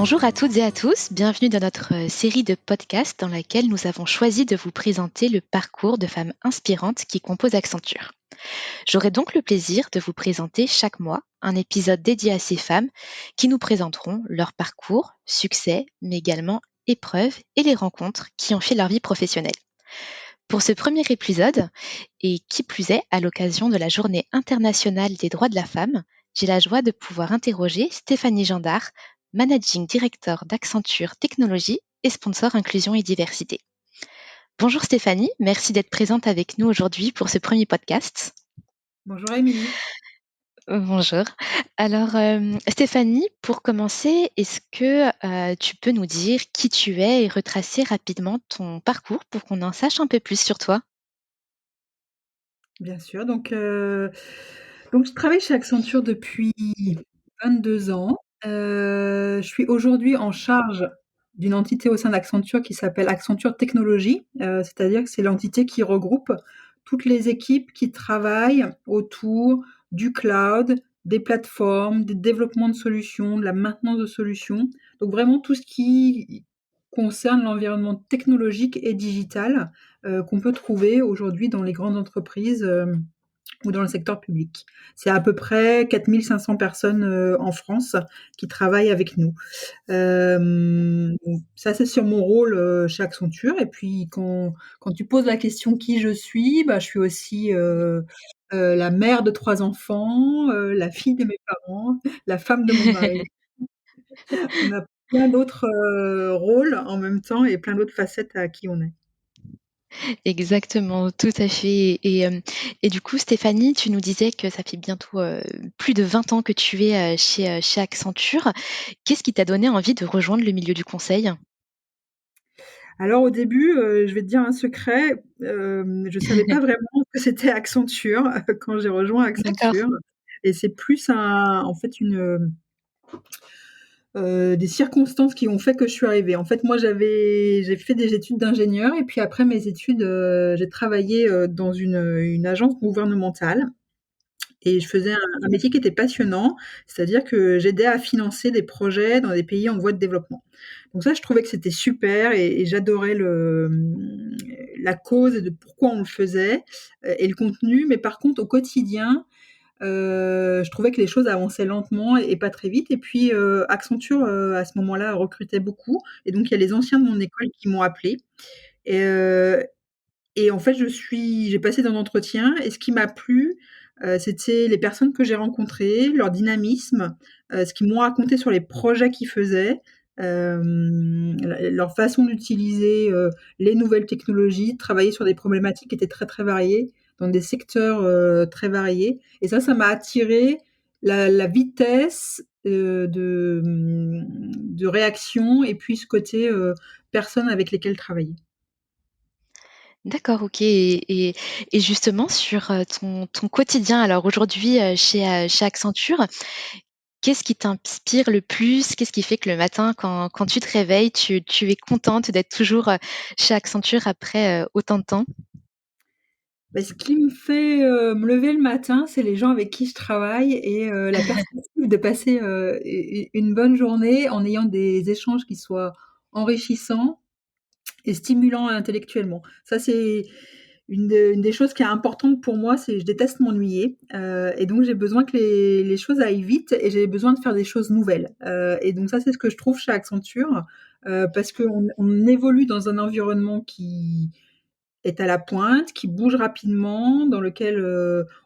Bonjour à toutes et à tous, bienvenue dans notre série de podcasts dans laquelle nous avons choisi de vous présenter le parcours de femmes inspirantes qui composent Accenture. J'aurai donc le plaisir de vous présenter chaque mois un épisode dédié à ces femmes qui nous présenteront leur parcours, succès, mais également épreuves et les rencontres qui ont fait leur vie professionnelle. Pour ce premier épisode, et qui plus est à l'occasion de la Journée internationale des droits de la femme, j'ai la joie de pouvoir interroger Stéphanie Gendard, Managing Director d'Accenture Technologies et sponsor Inclusion et Diversité. Bonjour Stéphanie, merci d'être présente avec nous aujourd'hui pour ce premier podcast. Bonjour Émilie. Bonjour. Alors Stéphanie, pour commencer, est-ce que tu peux nous dire qui tu es et retracer rapidement ton parcours pour qu'on en sache un peu plus sur toi? Bien sûr, donc je travaille chez Accenture depuis 22 ans. Je suis aujourd'hui en charge d'une entité au sein d'Accenture qui s'appelle Accenture Technologies, c'est-à-dire que c'est l'entité qui regroupe toutes les équipes qui travaillent autour du cloud, des plateformes, des développements de solutions, de la maintenance de solutions. Donc vraiment tout ce qui concerne l'environnement technologique et digital, qu'on peut trouver aujourd'hui dans les grandes entreprises, ou dans le secteur public. C'est à peu près 4 500 personnes en France qui travaillent avec nous. Ça, c'est sur mon rôle chez Accenture. Et puis, quand tu poses la question qui je suis, bah, je suis aussi la mère de 3 enfants, la fille de mes parents, la femme de mon mari. On a plein d'autres rôles en même temps et plein d'autres facettes à qui on est. Exactement, tout à fait et du coup, Stéphanie, tu nous disais que ça fait bientôt, plus de 20 ans que tu es, chez Accenture. Qu'est-ce qui t'a donné envie de rejoindre le milieu du conseil? Alors au début, je vais te dire un secret, je savais pas vraiment que c'était Accenture quand j'ai rejoint D'accord. Accenture et c'est plus en fait des circonstances qui ont fait que je suis arrivée. En fait, moi j'ai fait des études d'ingénieur et puis après mes études, j'ai travaillé, dans une agence gouvernementale et je faisais un métier qui était passionnant, c'est-à-dire que j'aidais à financer des projets dans des pays en voie de développement. Donc ça, je trouvais que c'était super et j'adorais la cause et de pourquoi on le faisait, et le contenu. Mais par contre, au quotidien, je trouvais que les choses avançaient lentement et pas très vite. Et puis, Accenture, à ce moment-là, recrutait beaucoup et donc il y a les anciens de mon école qui m'ont appelée et en fait, j'ai passé d'un entretien et ce qui m'a plu, c'était les personnes que j'ai rencontrées, leur dynamisme, ce qu'ils m'ont raconté sur les projets qu'ils faisaient, leur façon d'utiliser, les nouvelles technologies, de travailler sur des problématiques qui étaient très, très variées, dans des secteurs, très variés et ça m'a attirée la vitesse, de réaction et puis ce côté, personnes avec lesquelles travailler. D'accord, OK et justement sur, ton quotidien, alors aujourd'hui, chez Accenture, qu'est-ce qui t'inspire le plus? Qu'est-ce qui fait que le matin quand tu te réveilles, tu es contente d'être toujours, chez Accenture après, autant de temps? Bah, ce qui me fait, me lever le matin, c'est les gens avec qui je travaille et la perspective de passer, une bonne journée en ayant des échanges qui soient enrichissants et stimulants intellectuellement. Ça, c'est une des choses qui est importante pour moi, c'est je déteste m'ennuyer, et donc j'ai besoin que les choses aillent vite et j'ai besoin de faire des choses nouvelles, et donc ça, c'est ce que je trouve chez Accenture, parce qu'on évolue dans un environnement qui est à la pointe, qui bouge rapidement, dans lequel,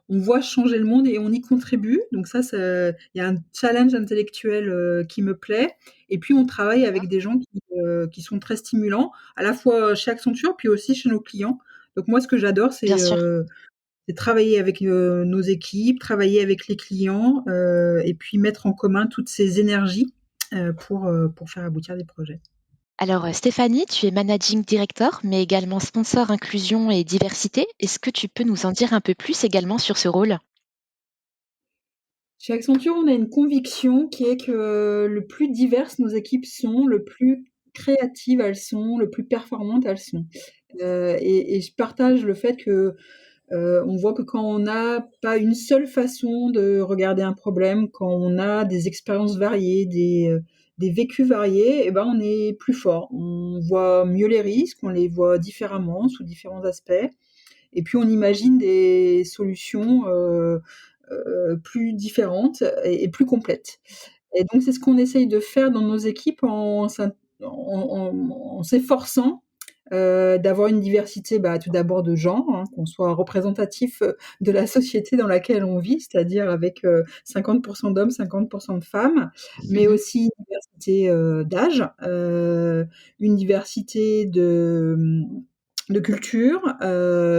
on voit changer le monde et on y contribue. Donc ça il y a un challenge intellectuel, qui me plaît et puis on travaille avec des gens qui sont très stimulants, à la fois chez Accenture, puis aussi chez nos clients. Donc moi, ce que j'adore, Bien sûr. c'est travailler avec, nos équipes, travailler avec les clients, et puis mettre en commun toutes ces énergies, pour faire aboutir des projets. Alors, Stéphanie, tu es Managing Director, mais également sponsor inclusion et diversité. Est-ce que tu peux nous en dire un peu plus également sur ce rôle? Chez Accenture, on a une conviction qui est que le plus diverses nos équipes sont, le plus créatives elles sont, le plus performantes elles sont. Et je partage le fait que, on voit que quand on n'a pas une seule façon de regarder un problème, quand on a des expériences variées, des vécus variés, et ben, on est plus fort. On voit mieux les risques, on les voit différemment, sous différents aspects, et puis on imagine des solutions plus différentes et plus complètes. Et donc c'est ce qu'on essaye de faire dans nos équipes en s'efforçant d'avoir une diversité, bah, tout d'abord de genre, hein, qu'on soit représentatif de la société dans laquelle on vit, c'est-à-dire avec 50 d'hommes, 50 de femmes, mais Mmh. aussi une diversité d'âge, une diversité de culture,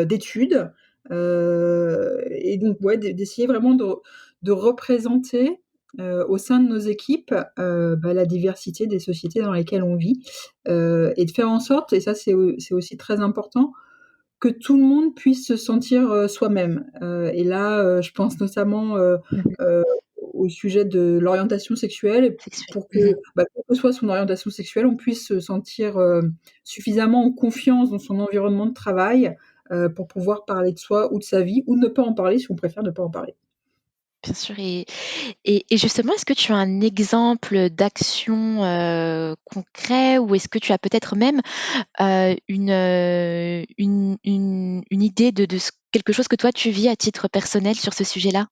d'études, et donc ouais, d'essayer vraiment de représenter au sein de nos équipes bah, la diversité des sociétés dans lesquelles on vit, et de faire en sorte, et ça c'est aussi très important, que tout le monde puisse se sentir soi-même. Et là, je pense notamment Mmh. euh, au sujet de l'orientation sexuelle, et Sexuel. pour que, Mmh. bah, quelle que soit son orientation sexuelle, on puisse se sentir suffisamment en confiance dans son environnement de travail pour pouvoir parler de soi ou de sa vie, ou de ne pas en parler si on préfère ne pas en parler. Bien sûr, et justement, est-ce que tu as un exemple d'action, concret, ou est-ce que tu as peut-être même, une idée de quelque chose que toi tu vis à titre personnel sur ce sujet-là?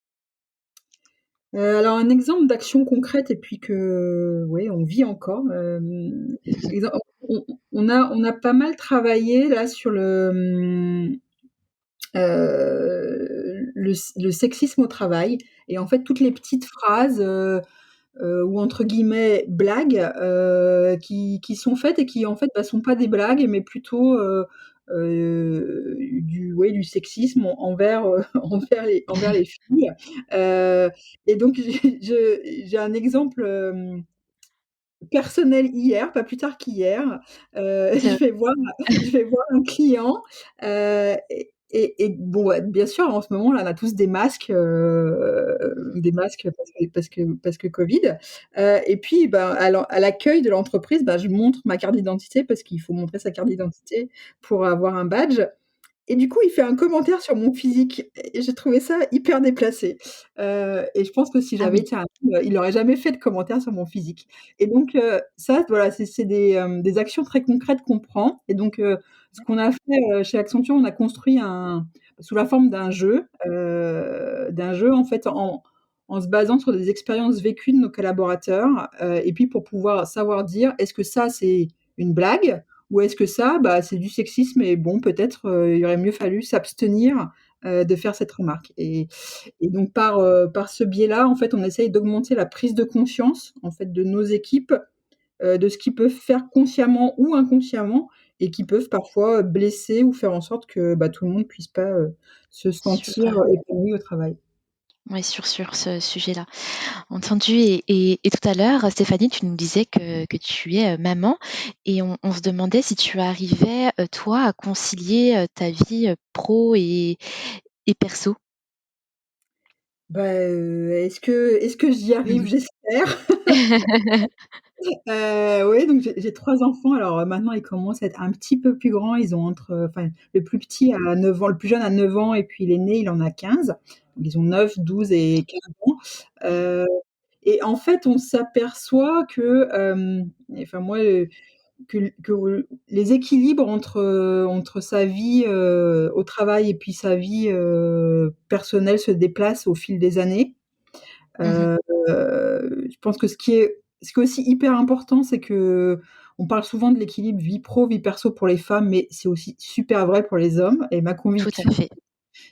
Alors un exemple d'action concrète et puis que, ouais, on vit encore, exem on a pas mal travaillé là sur le sexisme au travail, et en fait toutes les petites phrases, ou entre guillemets «blagues», qui sont faites et qui en fait, bah, sont pas des blagues, mais plutôt, du sexisme envers, envers les filles. Heu et donc j'ai un exemple, personnel hier, pas plus tard qu'hier. C'est Je vais voir un client, et bon, ouais, bien sûr, en ce moment là, on a tous des masques parce que Covid, et puis, ben, à l'accueil de l'entreprise, bah, je montre ma carte d'identité parce qu'il faut montrer sa carte d'identité pour avoir un badge. Et du coup, il fait un commentaire sur mon physique et j'ai trouvé ça hyper déplacé. Et je pense que si Ah j'avais oui. été un homme, il aurait jamais fait de commentaire sur mon physique. Et donc ça, voilà, c'est des actions très concrètes qu'on prend, et donc ce qu'on a fait, chez Accenture, on a construit sous la forme d'un jeu en fait, en se basant sur des expériences vécues de nos collaborateurs, et puis pour pouvoir savoir dire: «Est-ce que ça, c'est une blague?» Ou est-ce que ça, bah, c'est du sexisme, et bon, peut-être, il aurait mieux fallu s'abstenir, de faire cette remarque, et donc par ce biais-là, en fait, on essaye d'augmenter la prise de conscience, en fait, de nos équipes, de ce qu'ils peuvent faire consciemment ou inconsciemment, et qui peuvent parfois blesser ou faire en sorte que, bah, tout le monde puisse pas, se Sur, sentir épanoui au travail. ouais, sur ce sujet-là. Entendu, et tout à l'heure, Stéphanie, tu nous disais que tu es, maman, et on se demandait si tu arrivais, toi, à concilier, ta vie, pro et perso? Bah, est-ce que j'y arrive? Mmh. J'espère. Oui, donc j'ai 3 enfants. Alors, maintenant, ils commencent à être un petit peu plus grands. Ils ont enfin, le plus petit a 9 ans, le plus jeune a 9 ans, et puis l'aîné, il en a 15. Donc ils ont 9, 12 et 15 ans. Heu et en fait, on s'aperçoit que, enfin moi, que les équilibres entre sa vie, au travail, et puis sa vie, personnelle se déplacent au fil des années. Mmh. Heu, je pense que ce qui est aussi hyper important, c'est qu'on parle souvent de l'équilibre vie pro, vie perso pour les femmes, mais c'est aussi super vrai pour les hommes, et ma Tout conviction, à fait.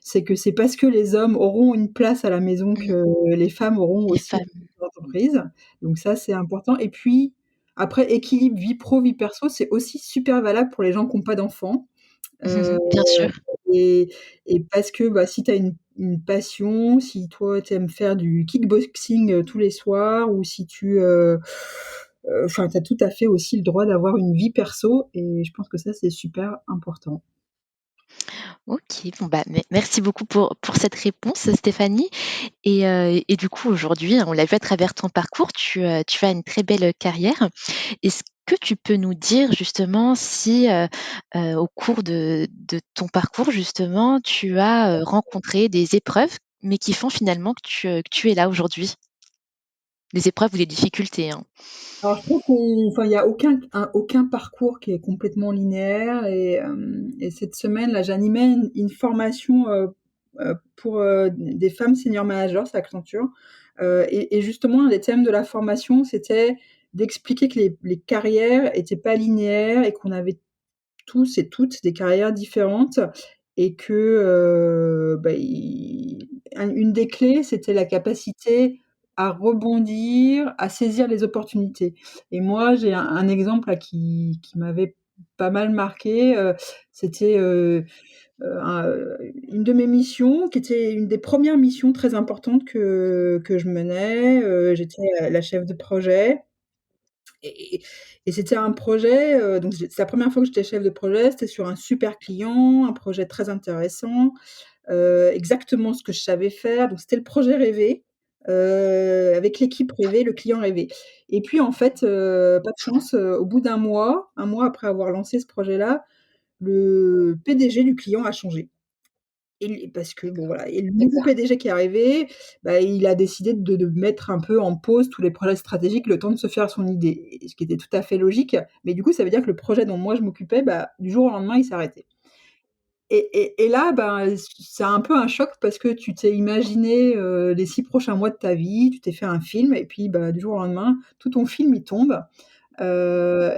c'est que c'est parce que les hommes auront une place à la maison Mmh. que les femmes auront Les aussi femmes. une entreprise. Donc ça, c'est important, et puis après équilibre vie pro, vie perso, c'est aussi super valable pour les gens qui ont pas d'enfants. Heu Bien sûr. et parce que, bah, si tu as une passion, si toi tu aimes faire du kickboxing, tous les soirs, ou si enfin, tu as tout à fait aussi le droit d'avoir une vie perso, et je pense que ça, c'est super important. OK, bon, bah, merci beaucoup pour cette réponse, Stéphanie, et du coup, aujourd'hui, hein, on l'a vu à travers ton parcours, tu as une très belle carrière. Est-ce que tu peux nous dire justement si, au cours de ton parcours justement, tu as, rencontré des épreuves, mais qui font finalement que tu es là aujourd'hui? des épreuves ou des difficultés, hein. Alors je trouve il y a aucun parcours qui est complètement linéaire et cette semaine là, j'animais une formation, pour, des femmes senior managers, c'est Accenture, et justement un des thèmes de la formation, c'était d'expliquer que les carrières étaient pas linéaires et qu'on avait tous et toutes des carrières différentes et que, bah, i une des clés, c'était la capacité à rebondir, à saisir les opportunités et moi, j'ai un exemple là qui m'avait pas mal marquée, c'était, une de mes missions qui était une des premières missions très importantes que je menais, j'étais, la chef de projet et et c'était un projet, donc c'est la première fois que j'étais chef de projet, c'était sur un super client, un projet très intéressant, exactement ce que je savais faire, donc c'était le projet rêvé, avec l'équipe rêvée, le client rêvé et puis en fait, pas de chance, au bout d'un mois, 1 mois après avoir lancé ce projet-là, le PDG du client a changé. Et parce que bon voilà et le nouveau D'accord. PDG qui est arrivé, bah, il a décidé de mettre un peu en pause tous les projets stratégiques, le temps de se faire son idée et ce qui était tout à fait logique. Mais du coup, ça veut dire que le projet dont moi je m'occupais, bah, du jour au lendemain, il s'est arrêté. Et là, ben, c'est un peu un choc parce que tu t'es imaginé, les 6 prochains mois de ta vie, tu t'es fait un film et puis, bah, du jour au lendemain, tout ton film, il tombe. Heu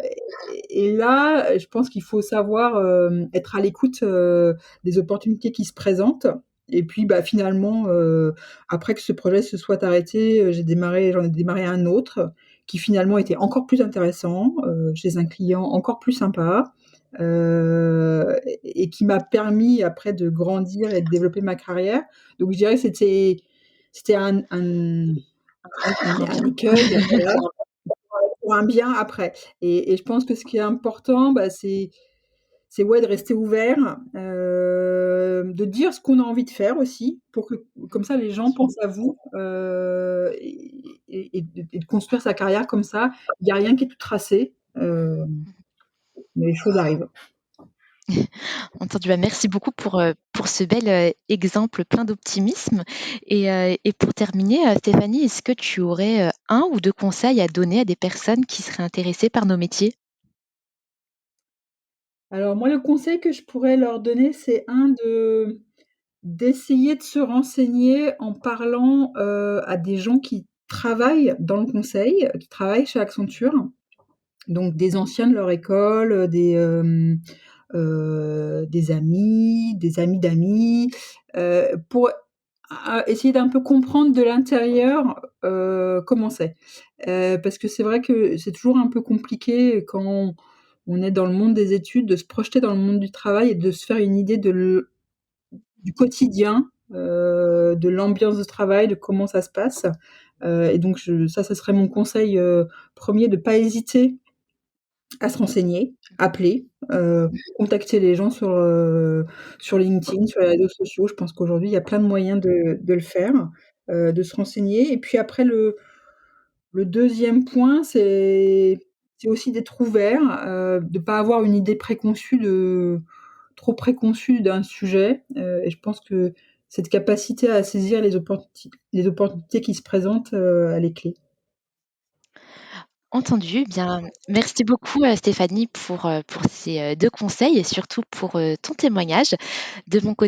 et là, je pense qu'il faut savoir, être à l'écoute, des opportunités qui se présentent et puis, bah, finalement, après que ce projet se soit arrêté, j'en ai démarré un autre qui finalement était encore plus intéressant, chez un client encore plus sympa, et qui m'a permis après de grandir et de développer ma carrière. Donc je dirais que c'était Un un bien. écueil, voilà, pour un bien après et je pense que ce qui est important, bah, c'est ouais, de rester ouvert, de dire ce qu'on a envie de faire aussi pour que comme ça les gens pensent à vous, et de construire sa carrière comme ça. Il y a rien qui est tout tracé, mais les choses arrivent. Entendu. Bah, merci beaucoup pour ce bel, exemple plein d'optimisme et pour terminer, Stéphanie, est-ce que tu aurais, 1 ou 2 conseils à donner à des personnes qui seraient intéressées par nos métiers? Alors moi, le conseil que je pourrais leur donner, c'est d'essayer de se renseigner en parlant, à des gens qui travaillent dans le conseil, qui travaillent chez Accenture. Donc des anciens de leur école, des amis d'amis, pour essayer d'un peu comprendre de l'intérieur, comment c'est. Parce que c'est vrai que c'est toujours un peu compliqué quand on est dans le monde des études, de se projeter dans le monde du travail et de se faire une idée du quotidien, de l'ambiance de travail, de comment ça se passe. Et donc ça serait mon conseil, 1er de pas hésiter à se renseigner, appeler, contacter les gens sur LinkedIn, sur les réseaux sociaux. Je pense qu'aujourd'hui, il y a plein de moyens de le faire, de se renseigner et puis après le 2e point, c'est aussi d'être ouvert, de pas avoir une idée trop préconçue d'un sujet, et je pense que cette capacité à saisir les opportunités qui se présentent, elle est clé. Entendu. Bien, merci beaucoup, Stéphanie pour ces, 2 conseils et surtout pour, ton témoignage. De mon côté